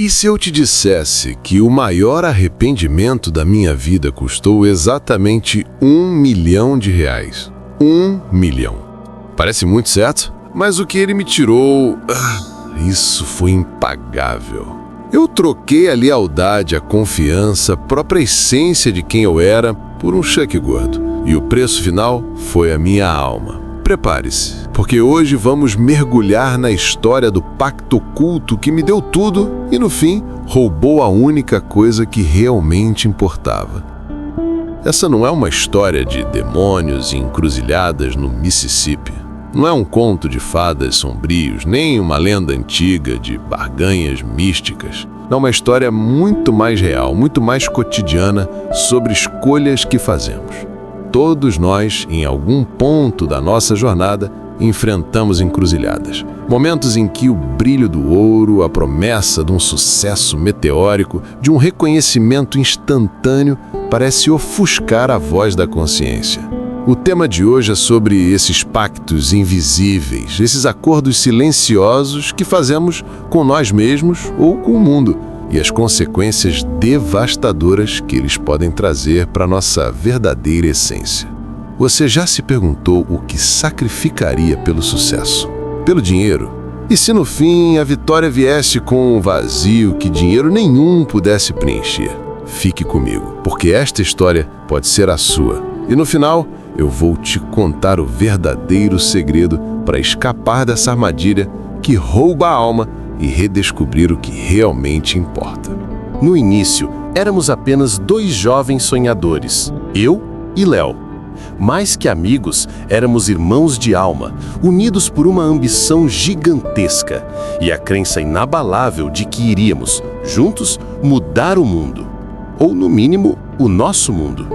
E se eu te dissesse que o maior arrependimento da minha vida custou exatamente R$1 milhão? 1 milhão. Parece muito, certo? Mas o que ele me tirou... isso foi impagável. Eu troquei a lealdade, a confiança, a própria essência de quem eu era por um cheque gordo. E o preço final foi a minha alma. Prepare-se, porque hoje vamos mergulhar na história do pacto oculto que me deu tudo e, no fim, roubou a única coisa que realmente importava. Essa não é uma história de demônios e encruzilhadas no Mississippi. Não é um conto de fadas sombrios, nem uma lenda antiga de barganhas místicas. É uma história muito mais real, muito mais cotidiana sobre escolhas que fazemos. Todos nós, em algum ponto da nossa jornada, enfrentamos encruzilhadas. Momentos em que o brilho do ouro, a promessa de um sucesso meteórico, de um reconhecimento instantâneo, parece ofuscar a voz da consciência. O tema de hoje é sobre esses pactos invisíveis, esses acordos silenciosos que fazemos com nós mesmos ou com o mundo, e as consequências devastadoras que eles podem trazer para a nossa verdadeira essência. Você já se perguntou o que sacrificaria pelo sucesso? Pelo dinheiro? E se no fim a vitória viesse com um vazio que dinheiro nenhum pudesse preencher? Fique comigo, porque esta história pode ser a sua. E no final, eu vou te contar o verdadeiro segredo para escapar dessa armadilha que rouba a alma e redescobrir o que realmente importa. No início, éramos apenas dois jovens sonhadores, eu e Léo. Mais que amigos, éramos irmãos de alma, unidos por uma ambição gigantesca e a crença inabalável de que iríamos, juntos, mudar o mundo. Ou, no mínimo, o nosso mundo.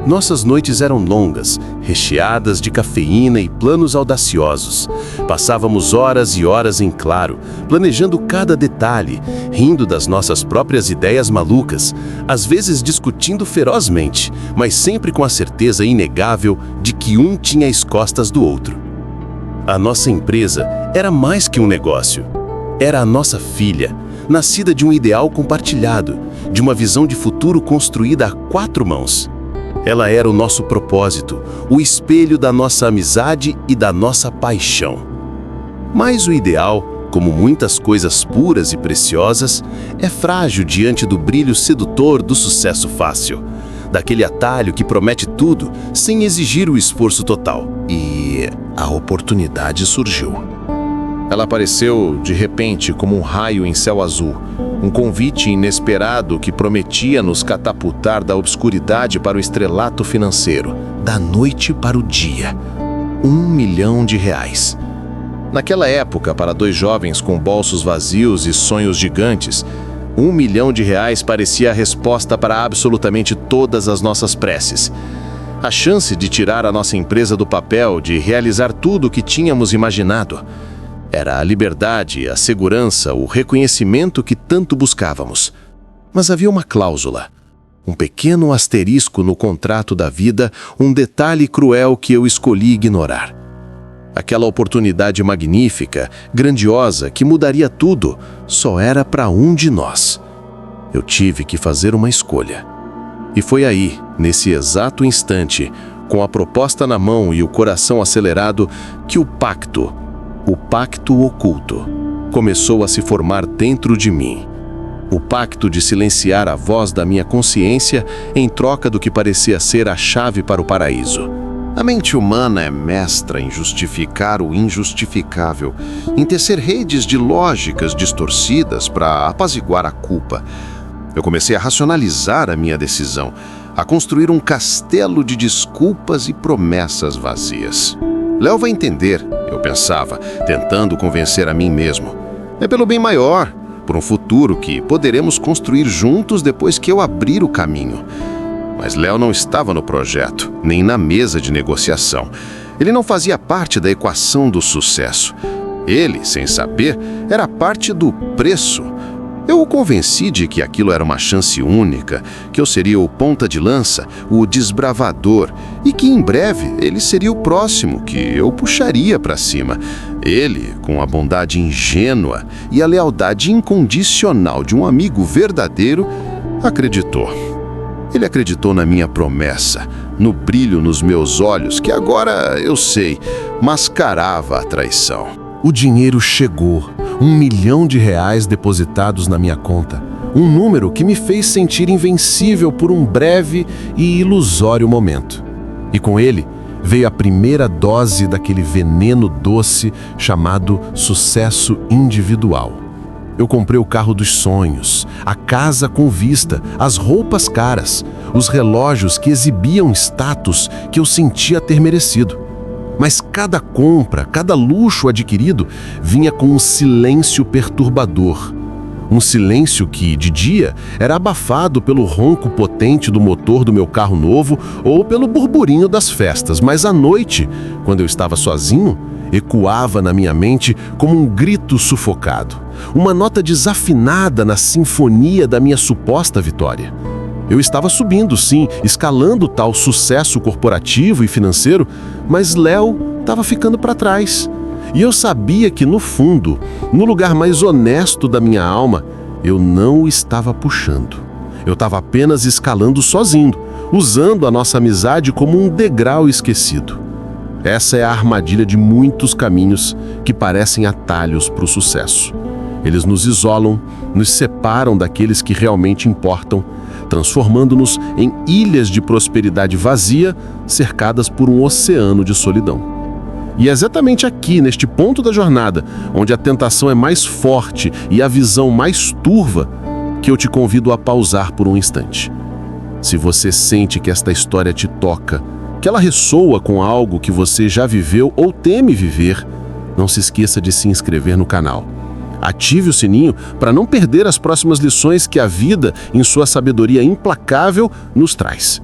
Nossas noites eram longas, recheadas de cafeína e planos audaciosos. Passávamos horas e horas em claro, planejando cada detalhe, rindo das nossas próprias ideias malucas, às vezes discutindo ferozmente, mas sempre com a certeza inegável de que um tinha as costas do outro. A nossa empresa era mais que um negócio. Era a nossa filha, nascida de um ideal compartilhado, de uma visão de futuro construída a 4 mãos. Ela era o nosso propósito, o espelho da nossa amizade e da nossa paixão. Mas o ideal, como muitas coisas puras e preciosas, é frágil diante do brilho sedutor do sucesso fácil, daquele atalho que promete tudo sem exigir o esforço total. E a oportunidade surgiu. Ela apareceu de repente como um raio em céu azul, um convite inesperado que prometia nos catapultar da obscuridade para o estrelato financeiro, da noite para o dia. R$1 milhão. Naquela época, para 2 jovens com bolsos vazios e sonhos gigantes, R$1 milhão parecia a resposta para absolutamente todas as nossas preces. A chance de tirar a nossa empresa do papel, de realizar tudo o que tínhamos imaginado. Era a liberdade, a segurança, o reconhecimento que tanto buscávamos. Mas havia uma cláusula, um pequeno asterisco no contrato da vida, um detalhe cruel que eu escolhi ignorar. Aquela oportunidade magnífica, grandiosa, que mudaria tudo, só era para um de nós. Eu tive que fazer uma escolha. E foi aí, nesse exato instante, com a proposta na mão e o coração acelerado, que o pacto oculto, começou a se formar dentro de mim. O pacto de silenciar a voz da minha consciência em troca do que parecia ser a chave para o paraíso. A mente humana é mestra em justificar o injustificável, em tecer redes de lógicas distorcidas para apaziguar a culpa. Eu comecei a racionalizar a minha decisão, a construir um castelo de desculpas e promessas vazias. Léo vai entender, eu pensava, tentando convencer a mim mesmo. É pelo bem maior, por um futuro que poderemos construir juntos depois que eu abrir o caminho. Mas Léo não estava no projeto, nem na mesa de negociação. Ele não fazia parte da equação do sucesso. Ele, sem saber, era parte do preço. Eu o convenci de que aquilo era uma chance única, que eu seria o ponta de lança, o desbravador, e que em breve ele seria o próximo que eu puxaria para cima. Ele, com a bondade ingênua e a lealdade incondicional de um amigo verdadeiro, acreditou. Ele acreditou na minha promessa, no brilho nos meus olhos, que agora, eu sei, mascarava a traição. O dinheiro chegou, R$1 milhão depositados na minha conta. Um número que me fez sentir invencível por um breve e ilusório momento. E com ele veio a primeira dose daquele veneno doce chamado sucesso individual. Eu comprei o carro dos sonhos, a casa com vista, as roupas caras, os relógios que exibiam status que eu sentia ter merecido. Mas cada compra, cada luxo adquirido vinha com um silêncio perturbador. Um silêncio que, de dia, era abafado pelo ronco potente do motor do meu carro novo ou pelo burburinho das festas, mas à noite, quando eu estava sozinho, ecoava na minha mente como um grito sufocado, uma nota desafinada na sinfonia da minha suposta vitória. Eu estava subindo, sim, escalando tal sucesso corporativo e financeiro, mas Léo estava ficando para trás. E eu sabia que, no fundo, no lugar mais honesto da minha alma, eu não o estava puxando. Eu estava apenas escalando sozinho, usando a nossa amizade como um degrau esquecido. Essa é a armadilha de muitos caminhos que parecem atalhos para o sucesso. Eles nos isolam, nos separam daqueles que realmente importam, transformando-nos em ilhas de prosperidade vazia, cercadas por um oceano de solidão. E é exatamente aqui, neste ponto da jornada, onde a tentação é mais forte e a visão mais turva, que eu te convido a pausar por um instante. Se você sente que esta história te toca, que ela ressoa com algo que você já viveu ou teme viver, não se esqueça de se inscrever no canal. Ative o sininho para não perder as próximas lições que a vida, em sua sabedoria implacável, nos traz.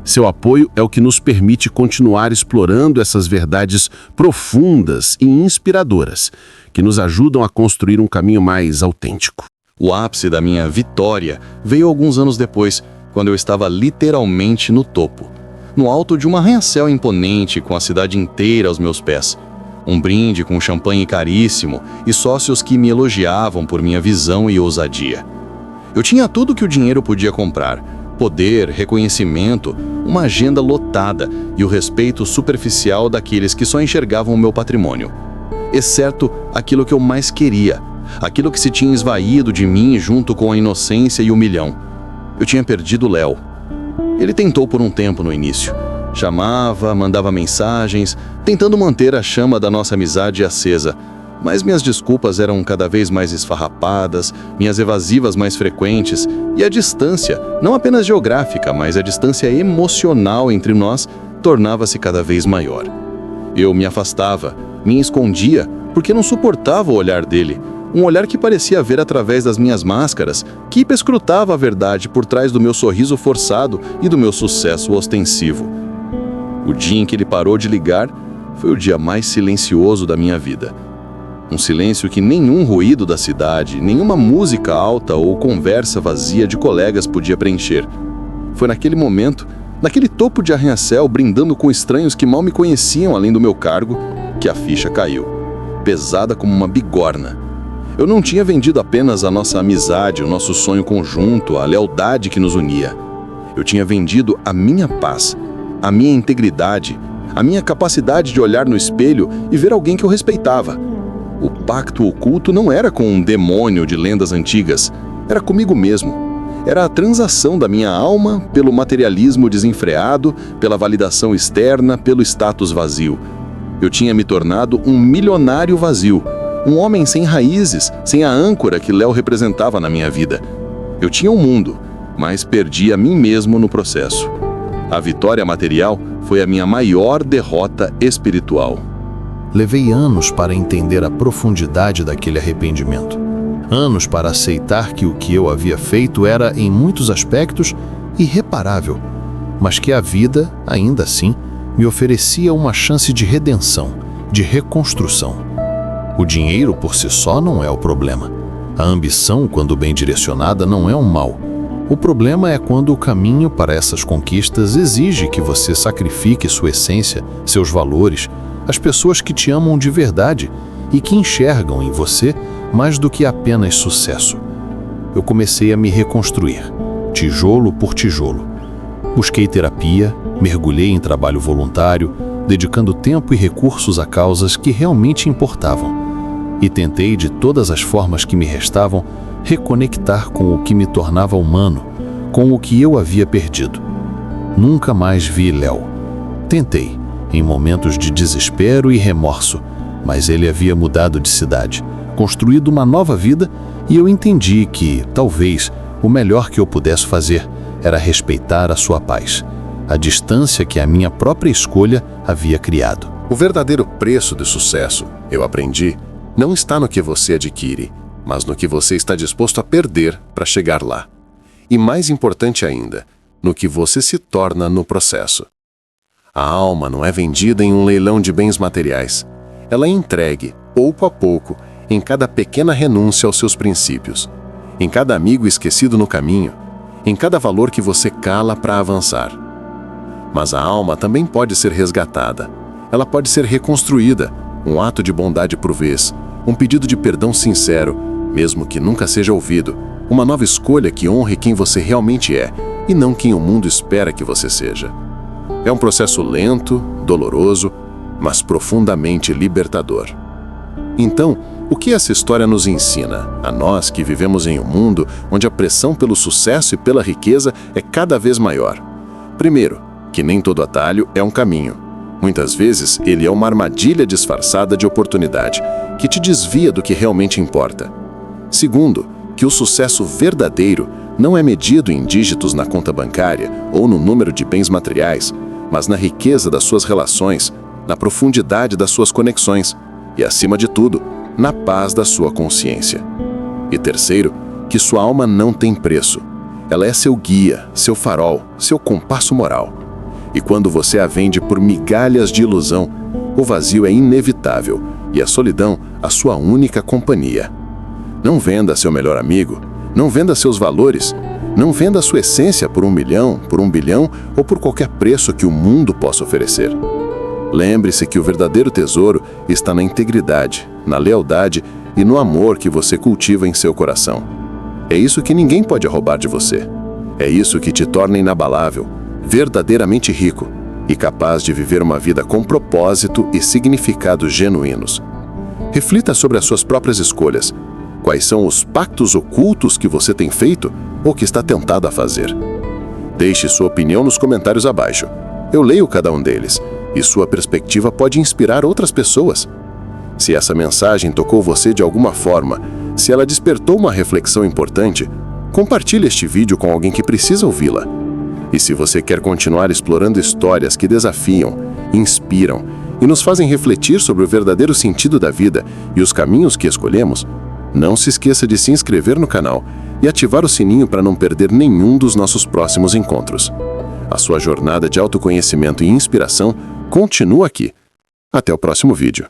Seu apoio é o que nos permite continuar explorando essas verdades profundas e inspiradoras, que nos ajudam a construir um caminho mais autêntico. O ápice da minha vitória veio alguns anos depois, quando eu estava literalmente no topo, no alto de um arranha-céu imponente com a cidade inteira aos meus pés. Um brinde com champanhe caríssimo e sócios que me elogiavam por minha visão e ousadia. Eu tinha tudo que o dinheiro podia comprar: poder, reconhecimento, uma agenda lotada e o respeito superficial daqueles que só enxergavam o meu patrimônio. Exceto aquilo que eu mais queria, aquilo que se tinha esvaído de mim junto com a inocência e o milhão. Eu tinha perdido Léo. Ele tentou por um tempo no início. Chamava, mandava mensagens, tentando manter a chama da nossa amizade acesa. Mas minhas desculpas eram cada vez mais esfarrapadas, minhas evasivas mais frequentes, e a distância, não apenas geográfica, mas a distância emocional entre nós, tornava-se cada vez maior. Eu me afastava, me escondia, porque não suportava o olhar dele, um olhar que parecia ver através das minhas máscaras, que perscrutava a verdade por trás do meu sorriso forçado e do meu sucesso ostensivo. O dia em que ele parou de ligar foi o dia mais silencioso da minha vida. Um silêncio que nenhum ruído da cidade, nenhuma música alta ou conversa vazia de colegas podia preencher. Foi naquele momento, naquele topo de arranha-céu, brindando com estranhos que mal me conheciam além do meu cargo, que a ficha caiu, pesada como uma bigorna. Eu não tinha vendido apenas a nossa amizade, o nosso sonho conjunto, a lealdade que nos unia. Eu tinha vendido a minha paz, a minha integridade, a minha capacidade de olhar no espelho e ver alguém que eu respeitava. O pacto oculto não era com um demônio de lendas antigas, era comigo mesmo. Era a transação da minha alma pelo materialismo desenfreado, pela validação externa, pelo status vazio. Eu tinha me tornado um milionário vazio, um homem sem raízes, sem a âncora que Léo representava na minha vida. Eu tinha um mundo, mas perdi a mim mesmo no processo. A vitória material foi a minha maior derrota espiritual. Levei anos para entender a profundidade daquele arrependimento. Anos para aceitar que o que eu havia feito era, em muitos aspectos, irreparável, mas que a vida, ainda assim, me oferecia uma chance de redenção, de reconstrução. O dinheiro por si só não é o problema. A ambição, quando bem direcionada, não é um mal. O problema é quando o caminho para essas conquistas exige que você sacrifique sua essência, seus valores, as pessoas que te amam de verdade e que enxergam em você mais do que apenas sucesso. Eu comecei a me reconstruir, tijolo por tijolo. Busquei terapia, mergulhei em trabalho voluntário, dedicando tempo e recursos a causas que realmente importavam. E tentei, de todas as formas que me restavam, reconectar com o que me tornava humano, com o que eu havia perdido. Nunca mais vi Léo. Tentei, em momentos de desespero e remorso, mas ele havia mudado de cidade, construído uma nova vida, e eu entendi que, talvez, o melhor que eu pudesse fazer era respeitar a sua paz, a distância que a minha própria escolha havia criado. O verdadeiro preço do sucesso, eu aprendi, não está no que você adquire, mas no que você está disposto a perder para chegar lá. E mais importante ainda, no que você se torna no processo. A alma não é vendida em um leilão de bens materiais. Ela é entregue, pouco a pouco, em cada pequena renúncia aos seus princípios, em cada amigo esquecido no caminho, em cada valor que você cala para avançar. Mas a alma também pode ser resgatada. Ela pode ser reconstruída, um ato de bondade por vez, um pedido de perdão sincero, mesmo que nunca seja ouvido, uma nova escolha que honre quem você realmente é e não quem o mundo espera que você seja. É um processo lento, doloroso, mas profundamente libertador. Então, o que essa história nos ensina, a nós que vivemos em um mundo onde a pressão pelo sucesso e pela riqueza é cada vez maior? Primeiro, que nem todo atalho é um caminho. Muitas vezes, ele é uma armadilha disfarçada de oportunidade, que te desvia do que realmente importa. Segundo, que o sucesso verdadeiro não é medido em dígitos na conta bancária ou no número de bens materiais, mas na riqueza das suas relações, na profundidade das suas conexões e, acima de tudo, na paz da sua consciência. E terceiro, que sua alma não tem preço. Ela é seu guia, seu farol, seu compasso moral. E quando você a vende por migalhas de ilusão, o vazio é inevitável e a solidão a sua única companhia. Não venda seu melhor amigo, não venda seus valores, não venda sua essência por 1 milhão, por 1 bilhão ou por qualquer preço que o mundo possa oferecer. Lembre-se que o verdadeiro tesouro está na integridade, na lealdade e no amor que você cultiva em seu coração. É isso que ninguém pode roubar de você. É isso que te torna inabalável, verdadeiramente rico e capaz de viver uma vida com propósito e significados genuínos. Reflita sobre as suas próprias escolhas. Quais são os pactos ocultos que você tem feito ou que está tentado a fazer? Deixe sua opinião nos comentários abaixo. Eu leio cada um deles e sua perspectiva pode inspirar outras pessoas. Se essa mensagem tocou você de alguma forma, se ela despertou uma reflexão importante, compartilhe este vídeo com alguém que precisa ouvi-la. E se você quer continuar explorando histórias que desafiam, inspiram e nos fazem refletir sobre o verdadeiro sentido da vida e os caminhos que escolhemos, não se esqueça de se inscrever no canal e ativar o sininho para não perder nenhum dos nossos próximos encontros. A sua jornada de autoconhecimento e inspiração continua aqui. Até o próximo vídeo.